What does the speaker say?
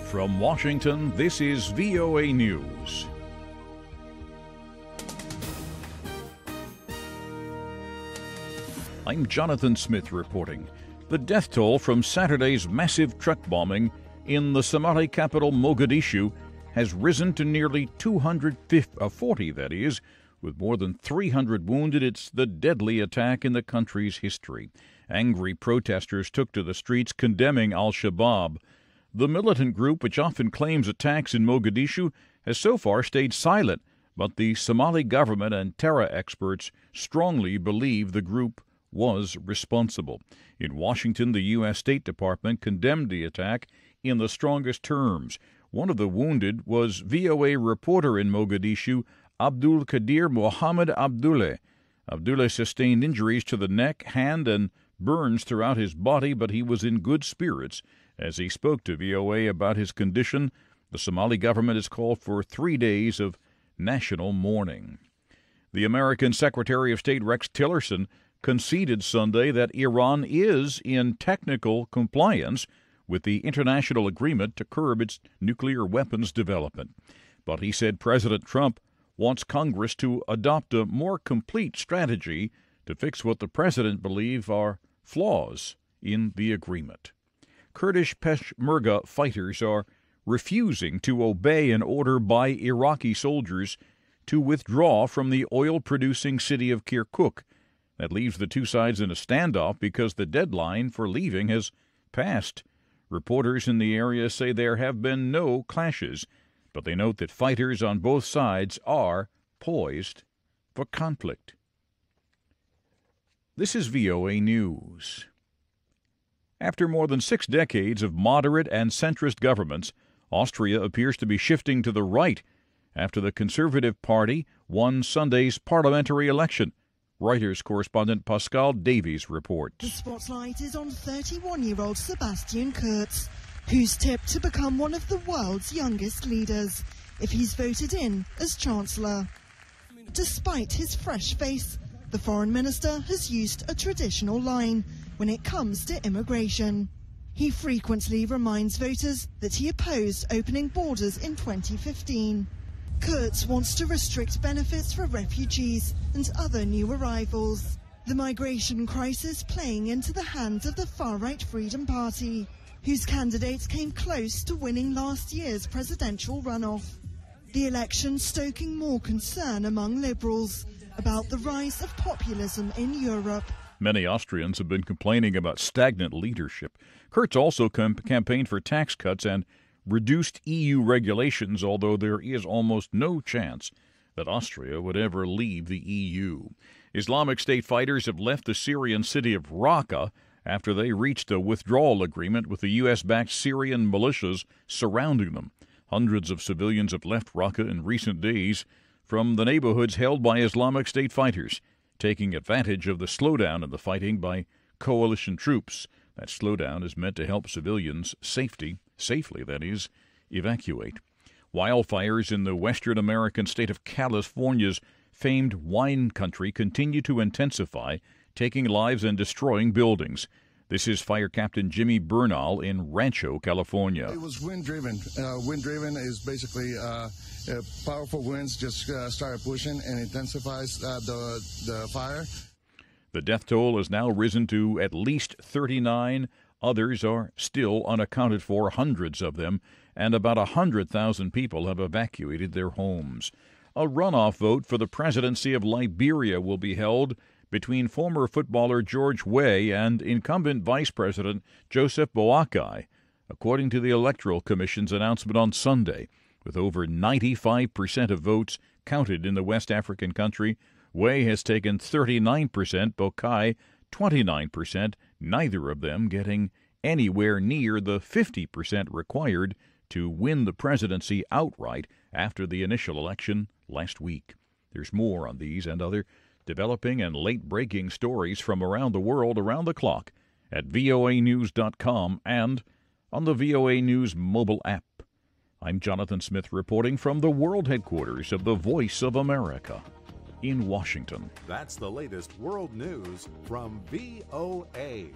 From Washington, this is VOA News. I'm Jonathan Smith reporting. The death toll from Saturday's massive truck bombing in the Somali capital Mogadishu has risen to nearly 240, that is, with more than 300 wounded. It's the deadly attack in the country's history. Angry protesters took to the streets condemning al-Shabaab. The militant group, which often claims attacks in Mogadishu, has so far stayed silent, but the Somali government and terror experts strongly believe the group was responsible. In Washington, the U.S. State Department condemned the attack in the strongest terms. One of the wounded was VOA reporter in Mogadishu, Abdulkadir Mohamed Abdulle. Abdulle sustained injuries to the neck, hand, and burns throughout his body, but he was in good spirits. As he spoke to VOA about his condition, the Somali government has called for 3 days of national mourning. The American Secretary of State Rex Tillerson conceded Sunday that Iran is in technical compliance with the international agreement to curb its nuclear weapons development. But he said President Trump wants Congress to adopt a more complete strategy to fix what the president believes are flaws in the agreement. Kurdish Peshmerga fighters are refusing to obey an order by Iraqi soldiers to withdraw from the oil-producing city of Kirkuk. That leaves the two sides in a standoff because the deadline for leaving has passed. Reporters in the area say there have been no clashes, but they note that fighters on both sides are poised for conflict. This is VOA News. After more than 6 decades of moderate and centrist governments, Austria appears to be shifting to the right after the Conservative Party won Sunday's parliamentary election. Reuters correspondent Pascal Davies reports. The spotlight is on 31-year-old Sebastian Kurz, who's tipped to become one of the world's youngest leaders if he's voted in as Chancellor. Despite his fresh face, the foreign minister has used a traditional line when it comes to immigration. He frequently reminds voters that he opposed opening borders in 2015. Kurz wants to restrict benefits for refugees and other new arrivals. The migration crisis playing into the hands of the far-right Freedom Party, whose candidates came close to winning last year's presidential runoff. The election stoking more concern among liberals about the rise of populism in Europe. Many Austrians have been complaining about stagnant leadership. Kurz also campaigned for tax cuts and reduced EU regulations, although there is almost no chance that Austria would ever leave the EU. Islamic State fighters have left the Syrian city of Raqqa after they reached a withdrawal agreement with the U.S.-backed Syrian militias surrounding them. Hundreds of civilians have left Raqqa in recent days from the neighborhoods held by Islamic State fighters, taking advantage of the slowdown in the fighting by coalition troops. That slowdown is meant to help civilians safely, that is, evacuate. Wildfires in the western American state of California's famed wine country continue to intensify, taking lives and destroying buildings. This is Fire Captain Jimmy Bernal in Rancho, California. It was wind-driven. Wind-driven is basically powerful winds just start pushing and intensifies the fire. The death toll has now risen to at least 39. Others are still unaccounted for, hundreds of them, and about 100,000 people have evacuated their homes. A runoff vote for the presidency of Liberia will be held between former footballer George Weah and incumbent Vice President Joseph Boakai, according to the Electoral Commission's announcement on Sunday. With over 95% of votes counted in the West African country, Weah has taken 39%, Boakai 29%, neither of them getting anywhere near the 50% required to win the presidency outright after the initial election last week. There's more on these and other developing and late-breaking stories from around the world around the clock at voanews.com and on the VOA News mobile app. I'm Jonathan Smith reporting from the world headquarters of the Voice of America in Washington. That's the latest world news from VOA.